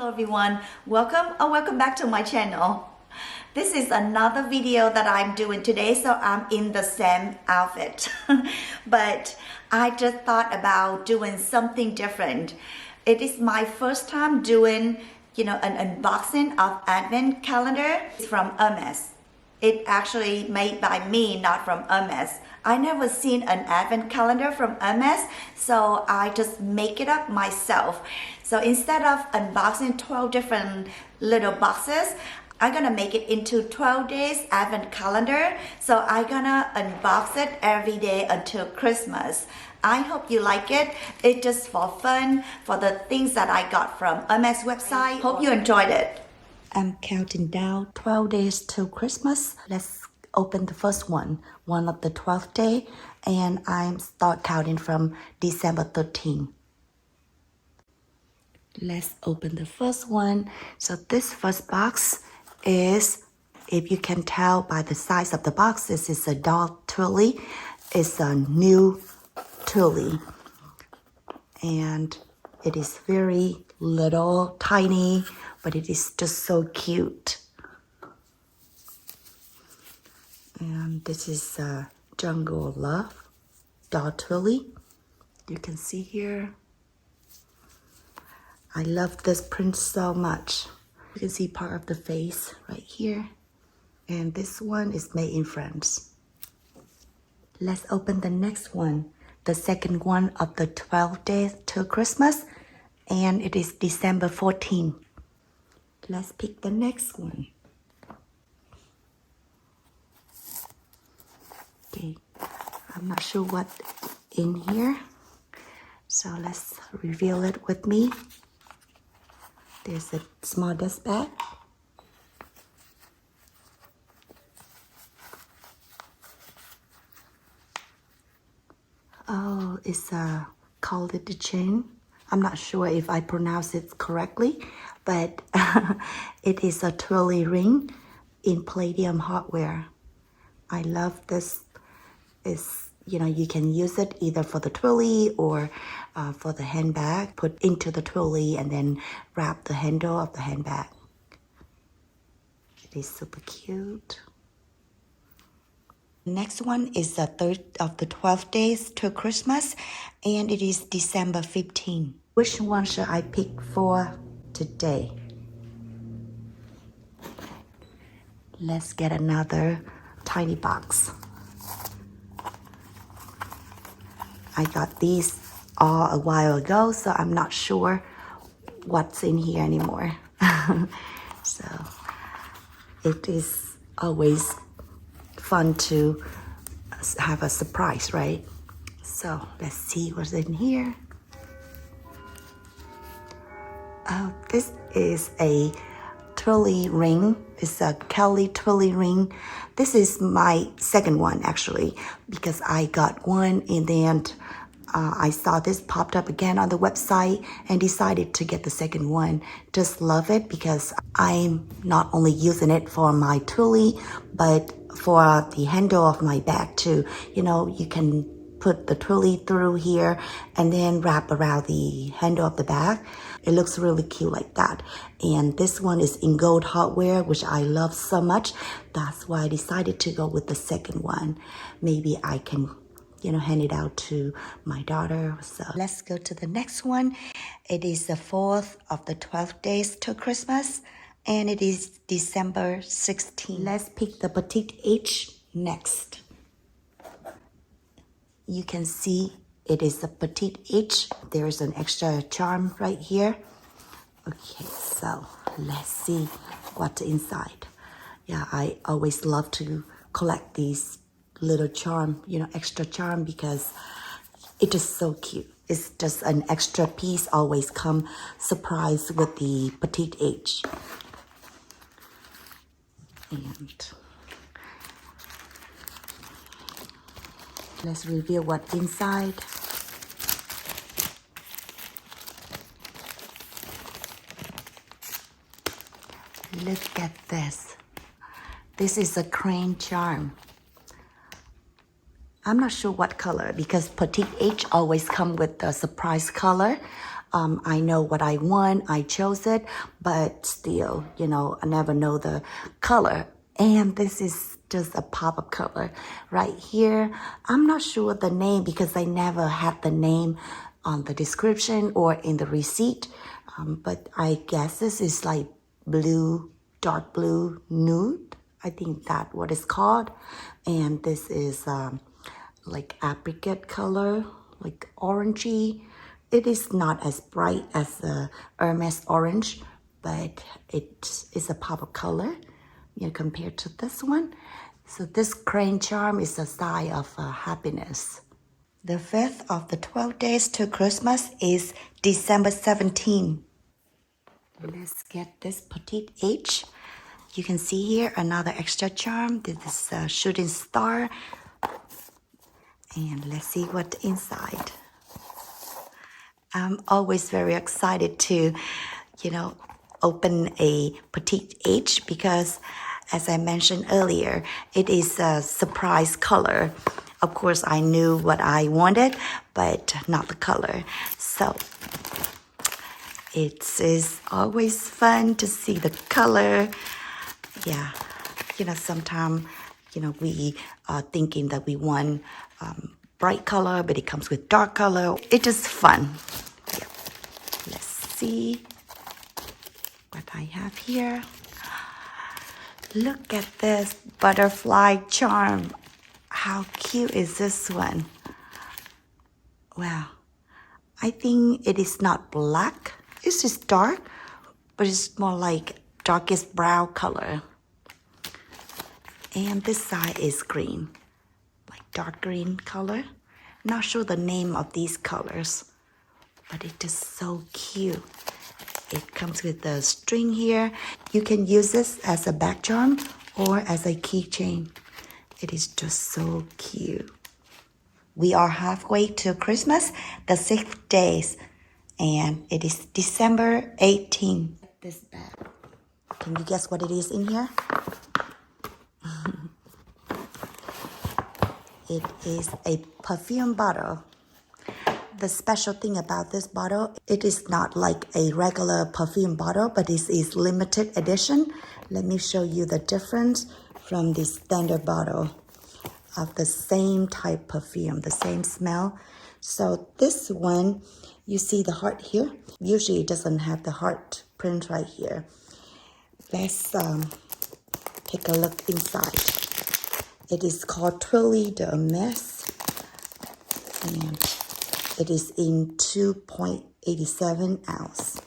Hello everyone, welcome back to my channel. This is another video that I'm doing today, so I'm in the same outfit. But I just thought about doing something different. It is my first time doing, an unboxing of Advent calendar. It's from HERMES. It actually made by me, not from HERMES. I never seen an advent calendar from HERMES, so I just make it up myself. So instead of unboxing 12 different little boxes, I'm gonna make it into 12 days advent calendar. So I'm gonna unbox it every day until Christmas. I hope you like it. It's just for fun, for the things that I got from HERMES website. Hope you enjoyed it. I'm counting down 12 days till Christmas. Let's open the first one of the 12th day, and I start counting from December 13. Let's open the first one. So this first box is, if you can tell by the size of the box, this is a doll twirly. It's a new twirly, and it is very little, tiny, but it is just so cute. And this is Jungle Love doll twirly. You can see here. I love this print so much. You can see part of the face right here. And this one is made in France. Let's open the next one. The second one of the 12 days till Christmas. And it is December 14. Let's pick the next one. Okay, I'm not sure what in here, so let's reveal it with me. There's a small dust bag. Oh, it's called it the chain. I'm not sure if I pronounce it correctly, but it is a twirly ring in palladium hardware. I love this. It's, you can use it either for the twirly or for the handbag. Put into the twirly and then wrap the handle of the handbag. It is super cute. Next one is the third of the 12 days till Christmas, and it is December 15. Which one should I pick for today? Let's get another tiny box. I got these all a while ago, so I'm not sure what's in here anymore. So it is always fun to have a surprise, right? So let's see what's in here. Oh, this is a twirly ring. It's a Kelly twirly ring. This is my second one actually, because I got one and then I saw this popped up again on the website and decided to get the second one. Just love it because I'm not only using it for my twirly, but for the handle of my bag too. You can put the twirly through here and then wrap around the handle of the bag. It looks really cute like that. And this one is in gold hardware, which I love so much. That's why I decided to go with the second one. Maybe I can, hand it out to my daughter. So let's go to the next one. It is the 4th of the 12 days till Christmas, and it is December 16. Let's pick the petite H next. You can see it is a petite H. There is an extra charm right here. Okay, so let's see what's inside. Yeah, I always love to collect these little charm, extra charm, because it is so cute. It's just an extra piece, always come surprise with the petite H. And let's reveal what's inside. Look at this. This is a crane charm. I'm not sure what color because petite H always come with the surprise color. I know what I want, I chose it, but still, you know, I never know the color. And this is just a pop-up color right here. I'm not sure the name because I never had the name on the description or in the receipt. But I guess this is like blue, dark blue nude. I think that's what it's called. And this is like apricot color, like orangey. It is not as bright as the Hermes orange, but it is a pop of color, you know, compared to this one. So this crane charm is a sign of happiness. The 5th of the 12 days to Christmas is December 17. Let's get this petite H. You can see here another extra charm. This is a shooting star. And let's see what's inside. I'm always very excited to, you know, open a petite H because, as I mentioned earlier, it is a surprise color. Of course, I knew what I wanted, but not the color. So it is always fun to see the color. Yeah, you know, sometimes, you know, we are thinking that we want bright color, but it comes with dark color. It's just fun. Yeah. Let's see what I have here. Look at this butterfly charm. How cute is this one? Wow. I think it is not black. It's just dark, but it's more like darkest brown color. And this side is green, like dark green color. Not sure the name of these colors, but it's just so cute. It comes with the string here. You can use this as a back charm or as a keychain. It is just so cute. We are halfway to Christmas, the 6th days, and it is December 18. This bag. Can you guess what it is in here? It is a perfume bottle. The special thing about this bottle, it is not like a regular perfume bottle, but it is limited edition. Let me show you the difference from the standard bottle of the same type perfume, the same smell. So this one, you see the heart here? Usually it doesn't have the heart print right here. Let's take a look inside. It is called Truly the HERMES, and it is in 2.87 ounce.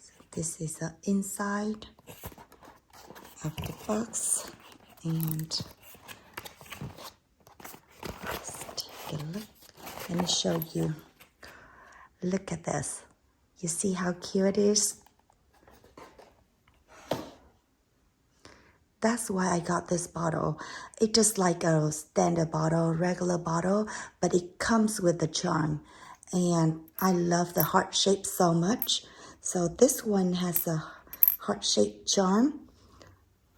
So this is the inside of the box, and let's take a look. Let me show you. Look at this. You see how cute it is? That's why I got this bottle. It's just like a standard bottle, regular bottle, but it comes with the charm. And I love the heart shape so much. So this one has a heart-shaped charm.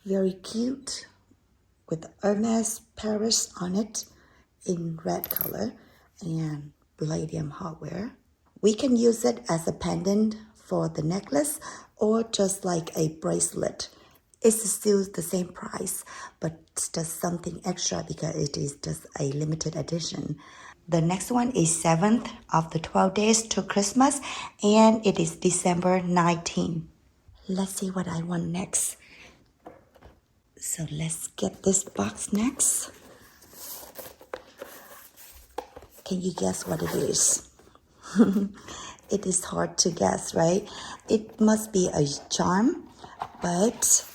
Very cute with Hermes Paris on it in red color and palladium hardware. We can use it as a pendant for the necklace or just like a bracelet. It's still the same price, but it's just something extra because it is just a limited edition. The next one is 7th of the 12 days to Christmas, and it is December 19. Let's see what I want next. So let's get this box next. Can you guess what it is? It is hard to guess, right? It must be a charm, but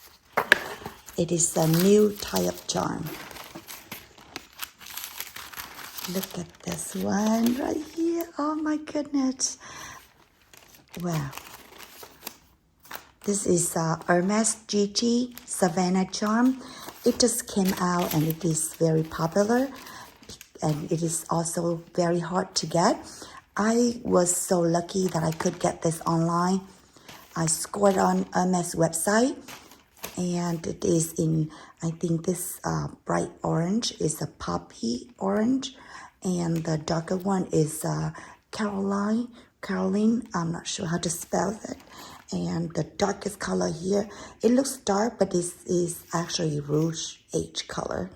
it is a new tie-up charm. Look at this one right here. Oh my goodness. Wow. This is Hermes GG Savannah charm. It just came out and it is very popular. And it is also very hard to get. I was so lucky that I could get this online. I scored on Hermes website. And it is in, I think this bright orange is a poppy orange. and the darker one is Caroline, I'm not sure how to spell it. And the darkest color here, it looks dark, but this is actually Rouge H color.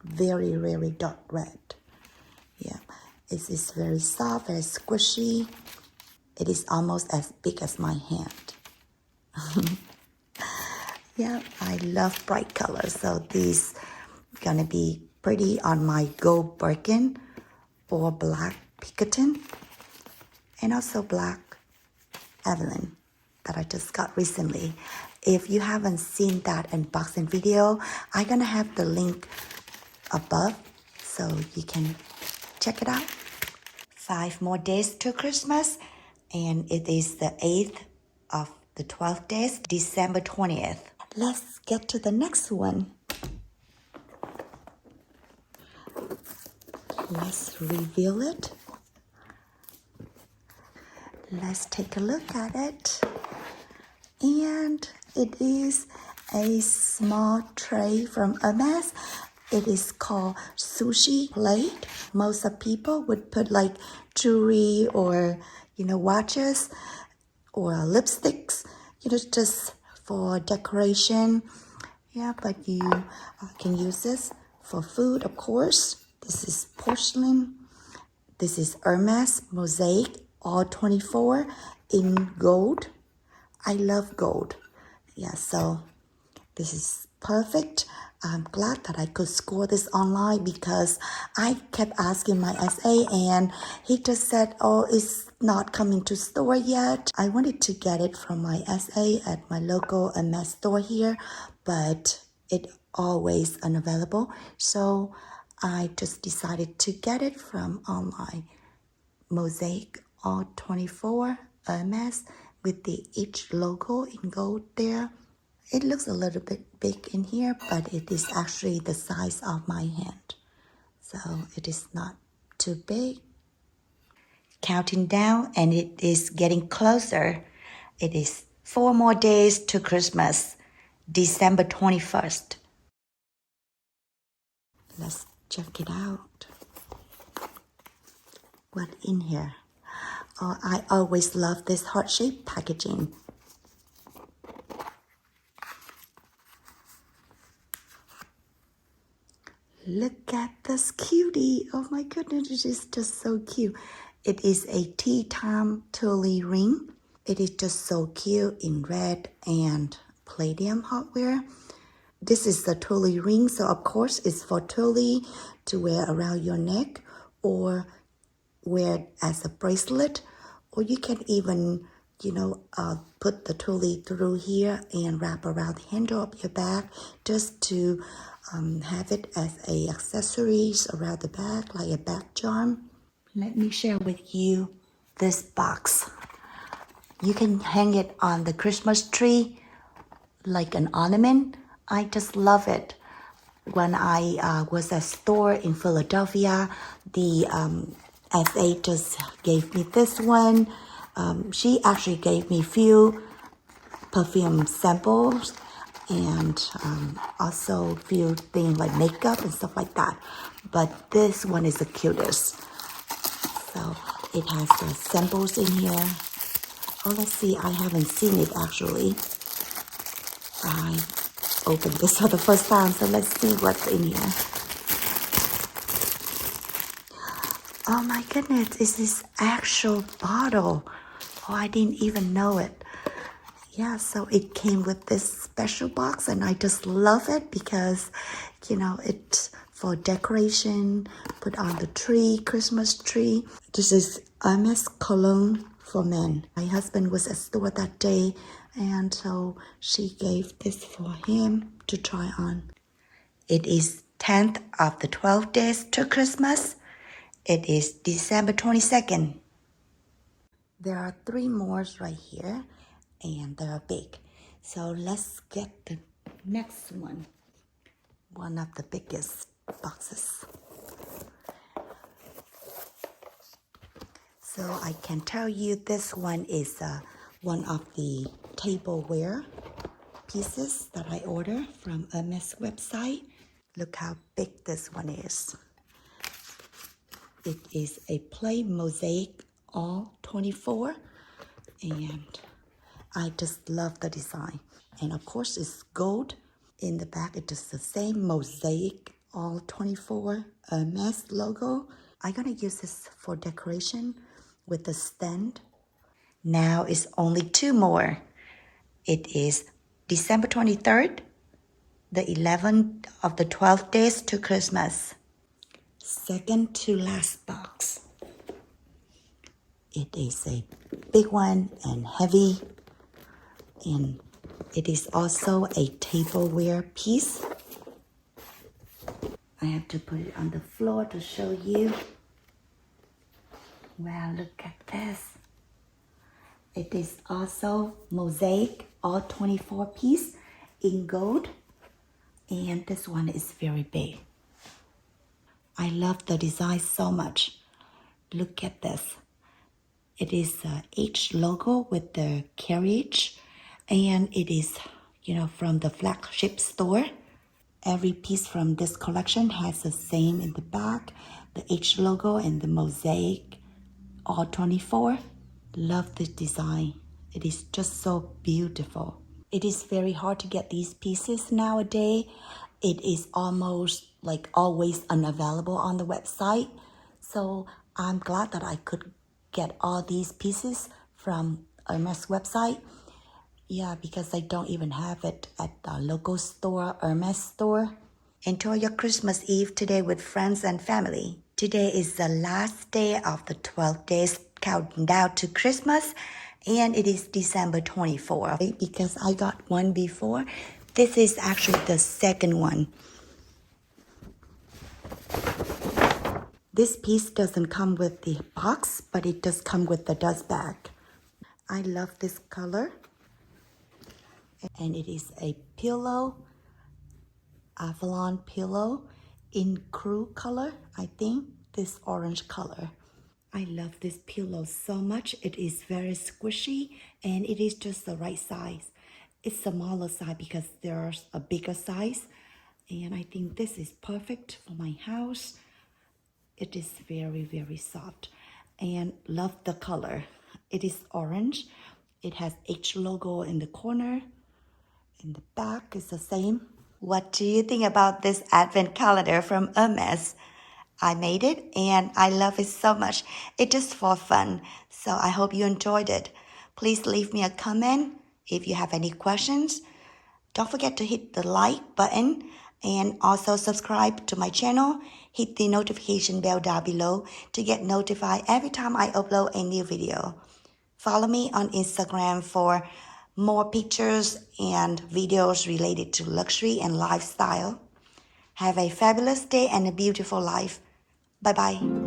Very, very dark red. Yeah, it is very soft, very squishy. It is almost as big as my hand. Yeah, I love bright colors, so these gonna be pretty on my gold Birkin or black Picotin, and also black Evelyn that I just got recently. If you haven't seen that unboxing video, I'm gonna have the link above so you can check it out. 5 more days to Christmas, and it is the 8th of the 12 days, December 20th. Let's get to the next one. Let's reveal it. Let's take a look at it. And it is a small tray from HERMES. It is called sushi plate. Most of people would put like jewelry or, watches or lipsticks, just for decoration. Yeah, but you can use this for food, of course. This is porcelain. This is HERMES Mosaic, all 24 in gold. I love gold. Yeah, so this is perfect. I'm glad that I could score this online because I kept asking my SA and he just said, oh, it's not coming to store yet. I wanted to get it from my SA at my local HERMES store here, but it always unavailable. So I just decided to get it from online. Mosaic all 24 HERMES with the each logo in gold there. It looks a little bit big in here, but it is actually the size of my hand. So it is not too big. Counting down, and it is getting closer. It is 4 more days to Christmas, December 21st. Let's check it out. What in here? Oh, I always love this heart-shaped packaging. Look at this cutie. Oh my goodness, it is just so cute. It is a tea time tulle ring. It is just so cute in red and palladium hardware. This is the tulle ring, so of course it's for tulle to wear around your neck or wear it as a bracelet, or you can even, put the tulle through here and wrap around the handle of your bag just to have it as a accessories around the back, like a back charm. Let me share with you this box. You can hang it on the Christmas tree like an ornament. I just love it. When I was at store in Philadelphia, the SA just gave me this one. She actually gave me few perfume samples and also few things like makeup and stuff like that. But this one is the cutest. So it has the samples in here. Oh, let's see. I haven't seen it actually. I opened this for the first time, so let's see what's in here. Oh my goodness, it's this actual bottle. Oh, I didn't even know it. Yeah, so it came with this special box and I just love it because, it's for decoration, put on the tree, Christmas tree. This is HERMES cologne for men. My husband was at store that day and so she gave this for him to try on. It is 10th of the 12 days to Christmas. It is December 22nd. There are 3 more right here and they're big. So let's get the next one. One of the biggest boxes. So I can tell you this one is one of the tableware pieces that I ordered from HERMES website. Look how big this one is. It is a plain mosaic, all 24, and I just love the design. And of course, it's gold. In the back, it is the same mosaic, all 24 HERMES logo. I'm gonna use this for decoration with the stand. Now it's only 2 more. It is December 23rd, the 11th of the 12 days to Christmas. Second to last box. It is a big one and heavy, and it is also a tableware piece. I have to put it on the floor to show you. Wow, look at this. It is also mosaic, all 24 piece in gold, and this one is very big. I love the design so much. Look at this. It is a H logo with the carriage, and it is, from the flagship store. Every piece from this collection has the same in the back, the H logo and the mosaic, all 24. Love this design. It is just so beautiful. It is very hard to get these pieces nowadays. It is almost like always unavailable on the website. So I'm glad that I could get all these pieces from Hermes website. Yeah, because I don't even have it at the local store, Hermes store. Enjoy your Christmas Eve today with friends and family. Today is the last day of the 12 days countdown to Christmas, and it is December 24th because I got one before. This is actually the second one. This piece doesn't come with the box, but it does come with the dust bag. I love this color. And it is a pillow, Avalon pillow in crew color, I think, this orange color. I love this pillow so much. It is very squishy and it is just the right size. It's a smaller size because there's a bigger size. And I think this is perfect for my house. It is very, very soft and love the color. It is orange. It has H logo in the corner. In the back is the same. What do you think about this advent calendar from Hermes? I made it and I love it so much. It's just for fun. So I hope you enjoyed it. Please leave me a comment if you have any questions. Don't forget to hit the like button and also subscribe to my channel. Hit the notification bell down below to get notified every time I upload a new video. Follow me on Instagram for more pictures and videos related to luxury and lifestyle. Have a fabulous day and a beautiful life. Bye-bye.